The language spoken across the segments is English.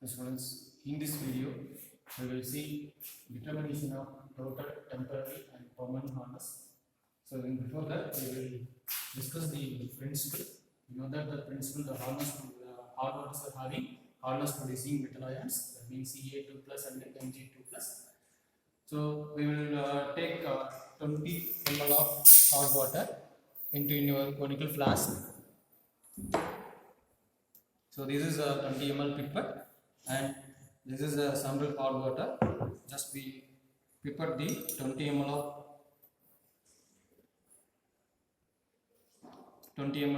Students, in this video, we will see determination of total, temporary, and permanent harness. So, before that, we will discuss the principle. You know that the principle, the harness, hard waters are having harness producing metal ions, that means Ca2 plus and Mg2 plus. So, we will take 20 ml of hot water into your conical flask. So, this is a 20 ml pipette. And this is a sample hot water. Just we pipette the 20 ml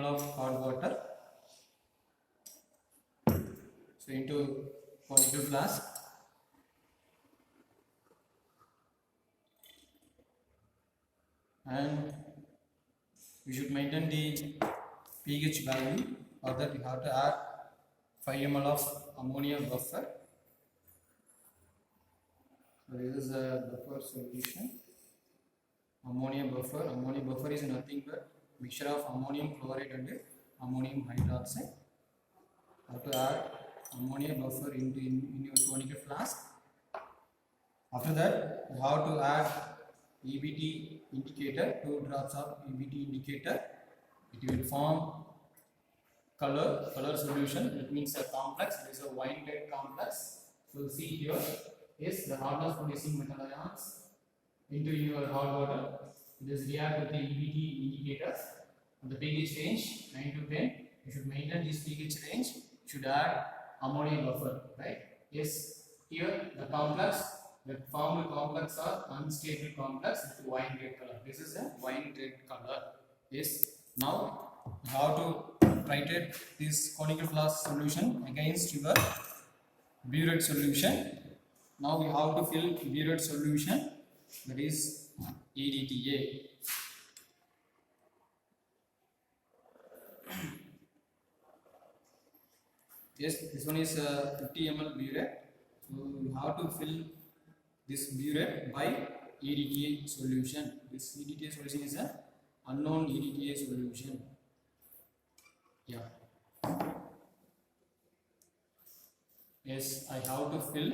of hot water. So into conical flask. And we should maintain the pH value, or that we have to add 5 ml of ammonia buffer. So this is a buffer solution. Ammonia buffer is nothing but mixture of ammonium chloride and ammonium hydroxide. Have to add ammonia buffer in your conical flask. After that, you have to add EBT indicator, 2 drops of EBT indicator. It will form color solution. That means a complex. There is a wine red complex. So see here is the hardness producing metal ions into your hot water. This react with the EBT indicators. The pH range 9 to 10. You should maintain this pH range. You should add ammonia buffer, right? Yes. Here the complex, the formed complex are unstable complex with wine red color. This is a wine red color. Yes. Now how to titrate this conical flask solution against your burette solution. Now we have to fill burette solution, that is EDTA. Yes, this one is 50 ml burette. So we have to fill this burette by EDTA solution. This EDTA solution is an unknown EDTA solution. Yeah. Yes, I have to fill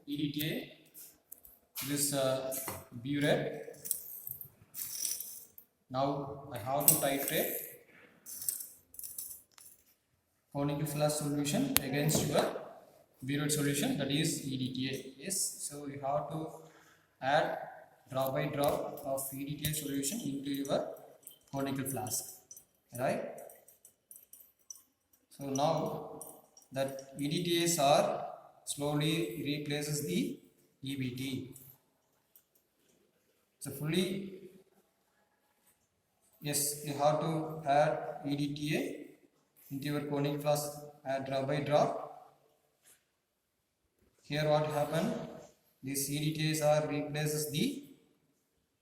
EDTA this burette. Now I have to titrate conical flask solution against your burette solution, that is EDTA. Yes, so you have to add drop by drop of EDTA solution into your conical flask, right? So now that EDTAs are slowly replaces the EBT. So fully, yes, you have to add EDTA into your conical flask, add drop by drop. Here what happened? These EDTAs are replaces the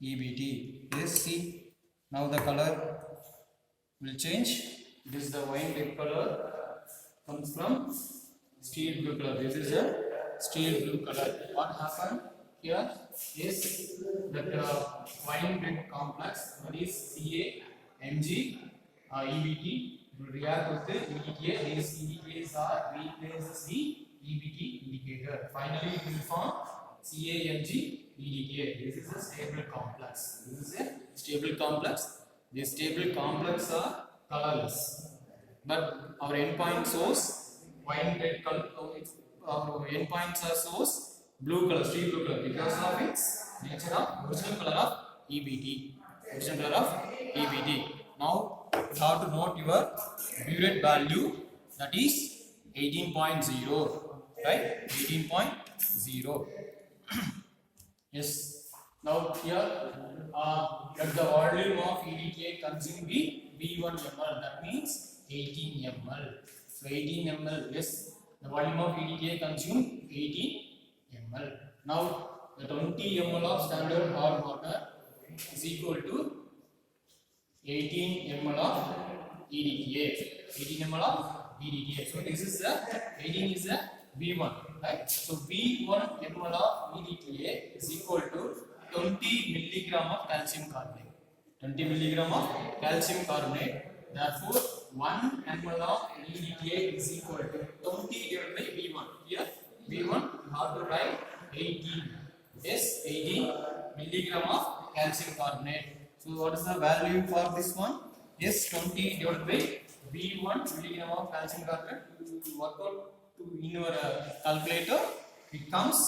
EBT. Yes, see, now the color will change. This is the wine red color, comes from steel blue color. This is a steel blue color. What happened here is that wine red complex, that is Ca, Mg, EBT will react with the EDTA. These EDTAs are replaces the EBT indicator. Finally, it will form CaMg EDTA. This is a stable complex. This is a stable complex. These stable complexes are colorless, but our endpoint shows wine red color. Our endpoints are shows blue color, steel blue color, because of its nature of original color of EBT. Original color of EBT. Now you have to note your burette value, that is 18.0, right? 18.0. Yes. Now here, let the volume of EDTA consumed be V1 ml. That means 18 ml. So 18 ml. Yes. The volume of EDTA consumed 18 ml. Now the 20 ml of standard hot water is equal to 18 ml of EDTA. 18 ml of EDTA. So this is the 18 is the V1, right? So V1 ml of EDTA is equal to 20 milligram of calcium carbonate. 20 milligram of calcium carbonate. Therefore, 1 ml of EDTA is equal to 20 divided by V1. Here V1 you have to write 80. Yes, 80 milligram of calcium carbonate. So what is the value for this one? Yes, 20 divided by V1 milligram of calcium carbonate. To work out to in your calculator, it comes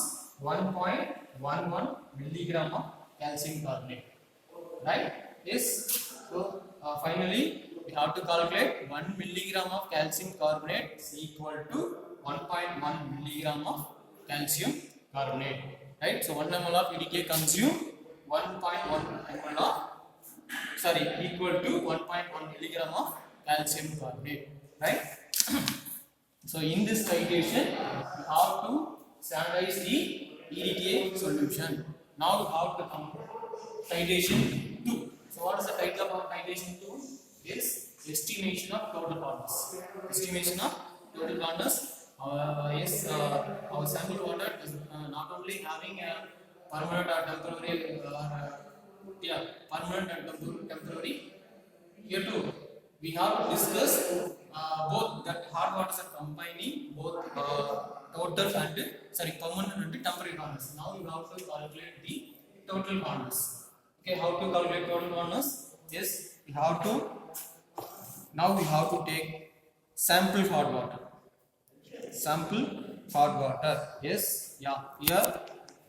1.11 milligram of calcium carbonate. Right? Yes. So finally we have to calculate 1 milligram of calcium carbonate is equal to 1.1 milligram of calcium carbonate. Right? So 1 ml of EDTA consume 1.1 ml of equal to 1.1 milligram of calcium carbonate. Right? So in this citation, you have to standardize the EDTA solution. Now you have to come citation 2. So what is the title of citation 2? Is estimation of total hardness. Estimation of total hardness. Our sample water is not only having a permanent or temporary permanent and temporary. Here too, we have discussed both that hard waters are combining both total and permanent and temporary hardness. Now you have to calculate the total hardness. Okay, how to calculate total hardness? Yes, we have to take sample hard water. Sample hard water. Yes, yeah. Here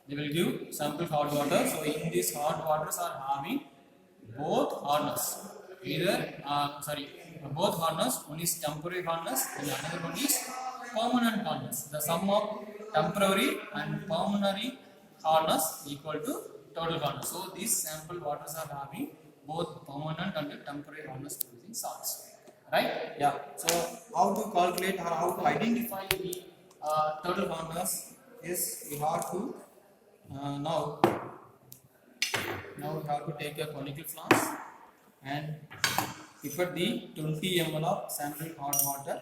they will give sample hard water. So in these hard waters are having both hardness. Both hardness. One is temporary hardness and another one is permanent hardness. The sum of temporary and permanent hardness equal to total hardness. So these sample waters are having both permanent and temporary hardness producing salts. Right? Yeah. So how to calculate or how to identify the total hardness is we have to now we have to take a conical flask and we put the 20 ml of sample hot water.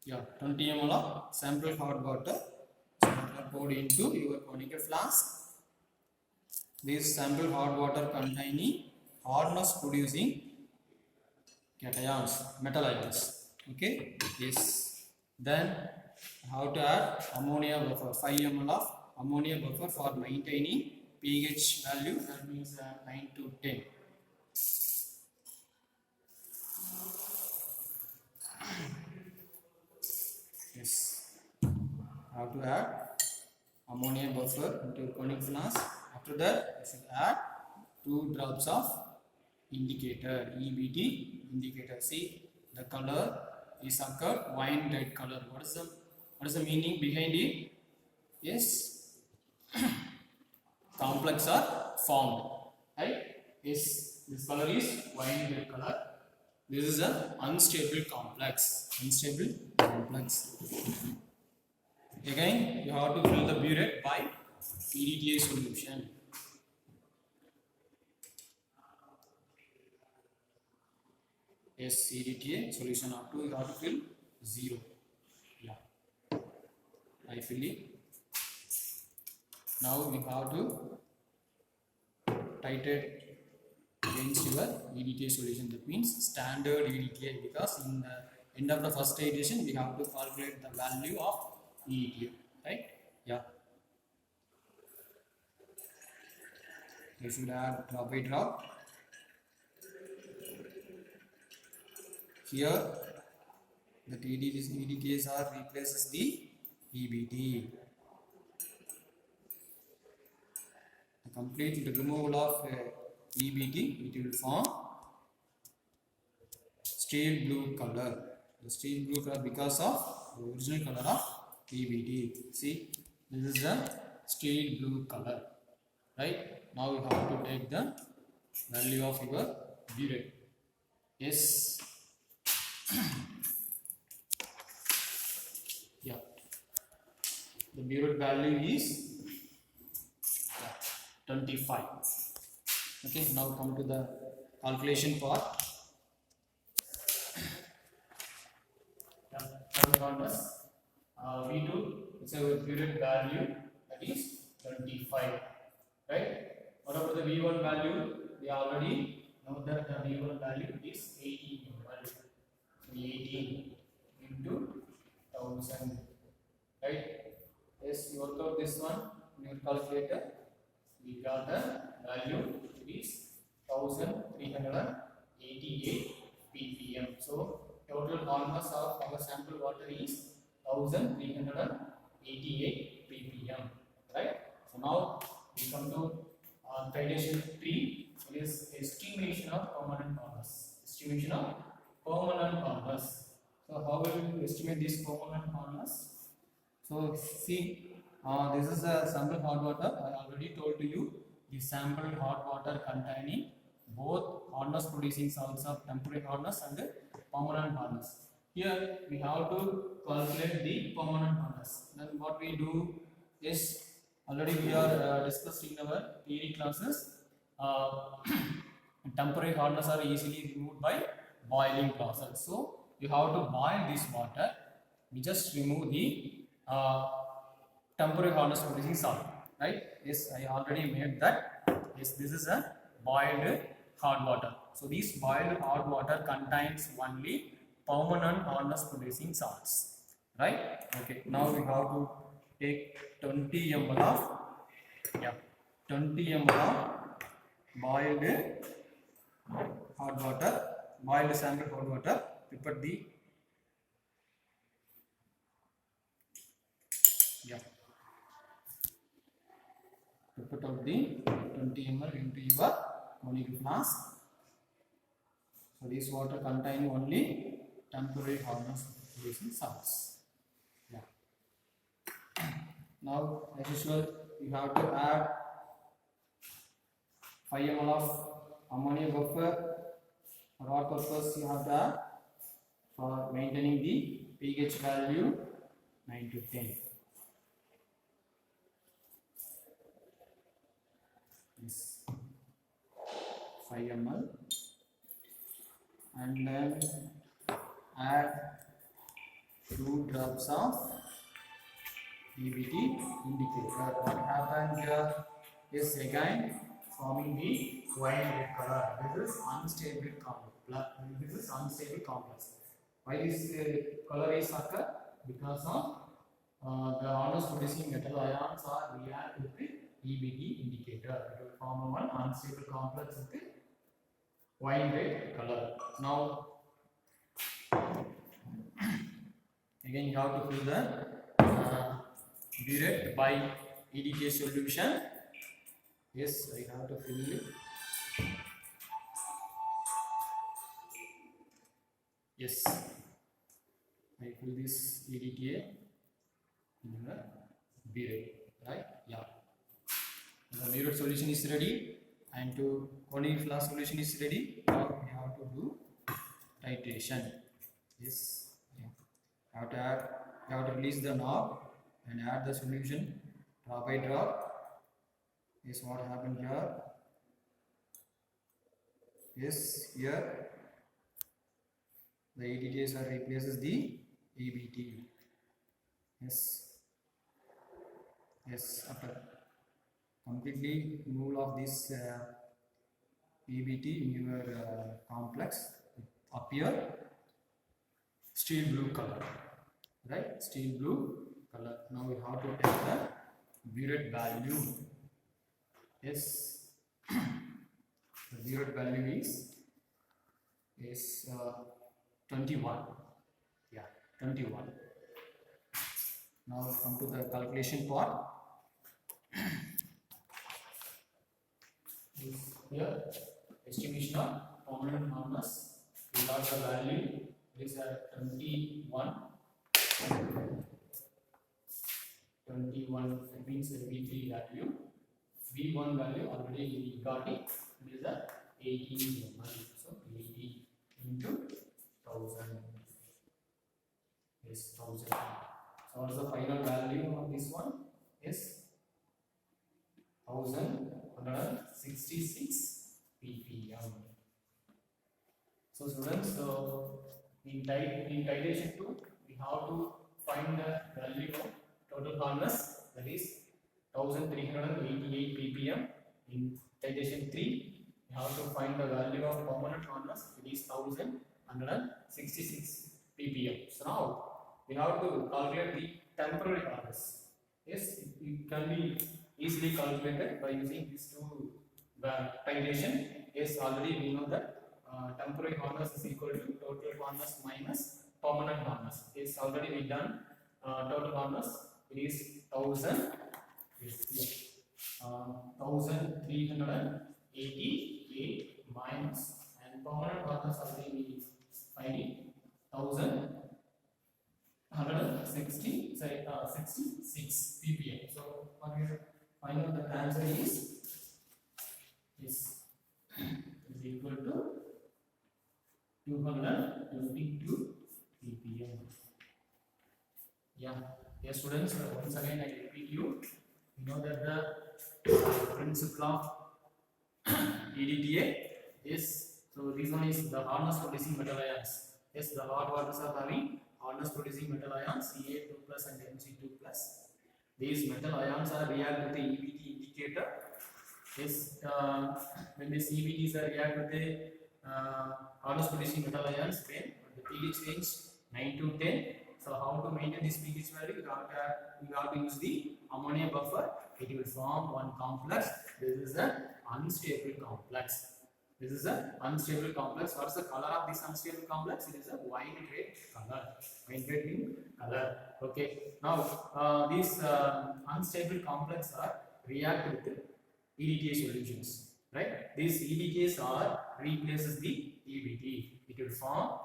Yeah, 20 ml of sample hot water poured into your conical flask. This sample hot water containing hardness producing cations, metal ions. Okay, yes. Then how to add ammonia buffer, 5 ml of ammonia buffer for maintaining pH value, that means 9 to 10. Yes, how to add ammonia buffer into conic flask. After that, you should add 2 drops of indicator, EBT indicator. See, the color is occurred wine red color. What is the meaning behind it? Yes, complex are formed. Right? Yes, this color is wine red color. This is an unstable complex. Unstable complex. Again, you have to fill the burette by EDTA solution. Yes, EDTA solution up to you have to fill 0. Yeah, I fill it. Now we have to titrate against your EDTA solution. That means standard EDTA, because in the end of the first iteration we have to calculate the value of EDTA. Right? Yeah. You should add drop by drop. Here the EDTAs are replaces the EBT. The complete removal of EBT, it will form steel blue color. The steel blue color because of the original color of EBT. See, this is the steel blue color. Right? Now you have to take the value of your burette. Yes. Yeah. The burette value is 25. Okay, now come to the calculation part. V2 is our burette value, that is 25. Right? What about the the V1 value? We already know that the V1 value is 18 ml. So 18 into 1000, right? Yes, you work out this one in your calculator. We got the value is 1388 ppm. So total hall mass of our sample water is 1388 ppm, right? So now we come to titration 3, is estimation of permanent hall mass. Estimation of permanent hall mass. So how will you estimate this permanent hall mass? So see, this is a sample hot water. I already told to you the sample hot water containing both hardness producing salts of temporary hardness and permanent hardness. Here we have to calculate the permanent hardness. Then what we do is, already we are discussed in our theory classes. Temporary hardness are easily removed by boiling process. So you have to boil this water. We just remove the temporary hardness producing salt, right? Yes, I already made that. Yes, this is a boiled hard water. So this boiled hard water contains only permanent hardness producing salts, right? Okay, now we have to take 20 ml of 20 ml of boiled hard water, boiled sample hot water. Prepare the to put out the 20 ml into your molecular flask. So this water contain only temporary hardness producing salts. Yeah. Now as usual, you have to add 5 ml of ammonia buffer. For what purpose you have to add? For maintaining the pH value 9 to 10. Yes, 5 ml, and then add 2 drops of EBT indicator. What happened here is again forming the wine red color. This is unstable complex. This is unstable complex. Why this color is occur? Because of the hardness producing metal ions are react with the EBT indicator. It will form one unstable complex with the wine red color. Now again you have to fill the burette by EDTA solution. Yes, I have to fill it. Yes, I fill this EDTA in the burette, right? Yeah. The burette solution is ready, and to conic flask solution is ready. Now we have to do titration. Yes, yeah. You have to release the knob and add the solution drop by drop. Is what happened here. Yes, here the EDTs are replaces the EBT. Yes, yes. After completely removal of this EBT in your complex, it appear steel blue color, right? Steel blue color. Now we have to take the burette value. Yes, the burette value is 21. Yeah, 21. Now come to the calculation part. Here, estimation of permanent hardness. We got the value is at 21. 21, that means V3 value. V1 value already we got it. It is at 18 ml. So 80 into 1000. Yes, 1000. So what's the final value of this one? Is 1166 ppm. So students, so in titration 2, we have to find the value of total hardness, that is 1388 ppm in Titration 3, we have to find the value of permanent harness. It is 1166 ppm. So now we have to calculate the temporary harness. Yes, it can be easily calculated by using these two titration. Yes, already we know that temporary harness is equal to total harness minus permanent harness. Yes, already we done total harness. It is 1000. Yes, yes. 1388 minus and permanent harness already we find it 1166 ppm. So find out the answer is equal to 222 ppm. Yeah, yes students, once again I repeat you know that the principle of EDTA is, so this one is the harness producing metal ions. Yes, the hot waters are having harness producing metal ions Ca2 plus and Mg2 plus. These metal ions are react with the EBT indicator. Yes, when these EBTs are react with the harness producing metal ions, when the pH range 9 to 10. So how to maintain this pH value? We have to use the ammonia buffer. It will form one complex. This is an unstable complex. This is an unstable complex. What is the color of this unstable complex? It is a wine red color. Wine red in color. Okay. Now these unstable complexes are react with EDTA solutions. Right? These EDTAs are replaces the EBT. It will form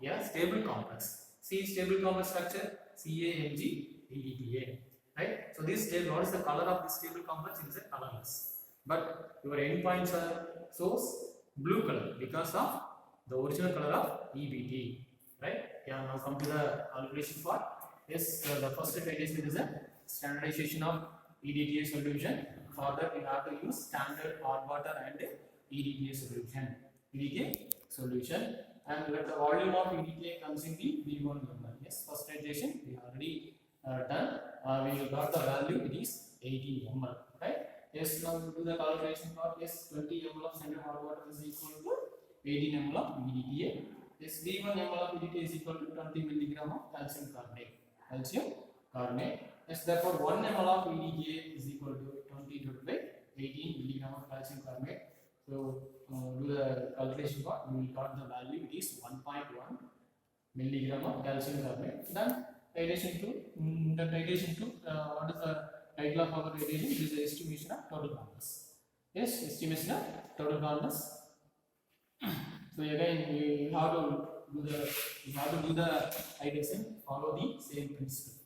a stable complex. See stable complex structure CaMg EDTA. Right? So this stable, what is the color of this stable complex? It is a colorless. But your endpoints are source blue color because of the original color of EBT. Right? Yeah. Now come to the calculation part. Yes, the first titration is a standardization of EDTA solution. For that we have to use standard hot water and EDTA solution. EDTA solution. And let the volume of EDTA comes in the V1 number. Yes, first titration we already done. We got the value, it is 18 ml. Right? Yes, now we do the calculation part. Yes, 20 ml of standard hot water is equal to 18 ml of EDTA. Yes, V1 ml of EDTA is equal to 20 milligram of calcium carbonate. Calcium carbonate. Yes, therefore 1 ml of EDTA is equal to 20 divided by 18 milligram of calcium carbonate. So do the calculation part. We got the value. It is 1.1 milligram of calcium carbonate. Then titration to what is the title of our titration? It is the estimation of total harness. Yes, estimation of total harness. So again we have to do the titration. Follow the same principle.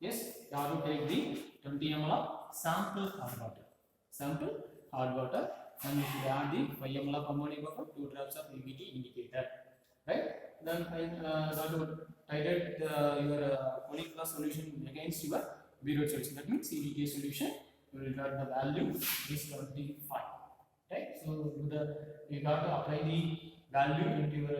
Yes, you have to take the 20 ml of sample hot water. Sample hot water. And you should add the 5 ml of ammonia buffer, 2 drops of EBT indicator. Right? Then I have to titrate your molecular solution against your Biot solution. That means EDTA solution. You will get the value is 25. Right? So you got to apply the value into your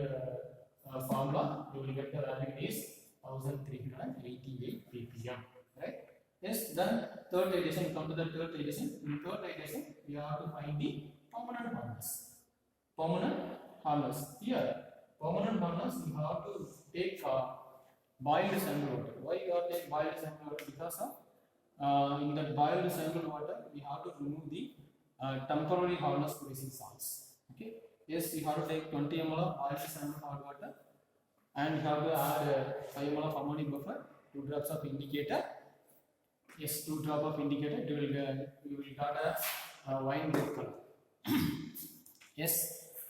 formula. You will get the value is 1388 ppm. Right? Yes, then third titration, come to the third titration. In third titration, we have to find the permanent harness. Permanent harness. Here, permanent harness, we have to take boiled sample water. Why you have to take boiled sample water? Because of in that boiled sample water, we have to remove the temporary harness producing salts. Okay. Yes, we have to take 20 ml of boiled sample hot water, and we have to add 5 ml of ammonia buffer, 2 drops of indicator. Yes, 2 drops of indicator. You will got a wine red color. Yes,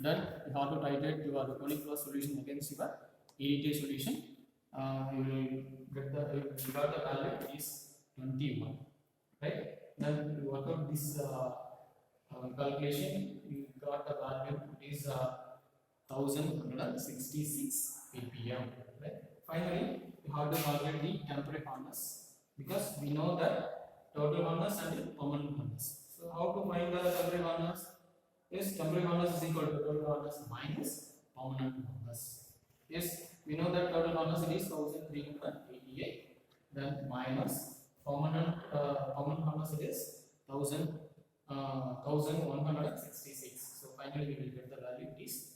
then you have to titrate your molecular solution against your EDTA solution. You will get you got the value is 21. Right? Then you work out this calculation. You got the value is 1166 ppm. Right? Finally, you have to calculate the temporary harness, because we know that total harness and permanent harness. So how to find the temporary harness? Yes, temporary harness is equal to total harness minus permanent harness. Yes, we know that total harness is 1388. Then minus permanent harness is 1166. 1166. So finally we will get the value is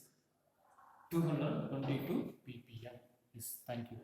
222 ppm. Yes, thank you.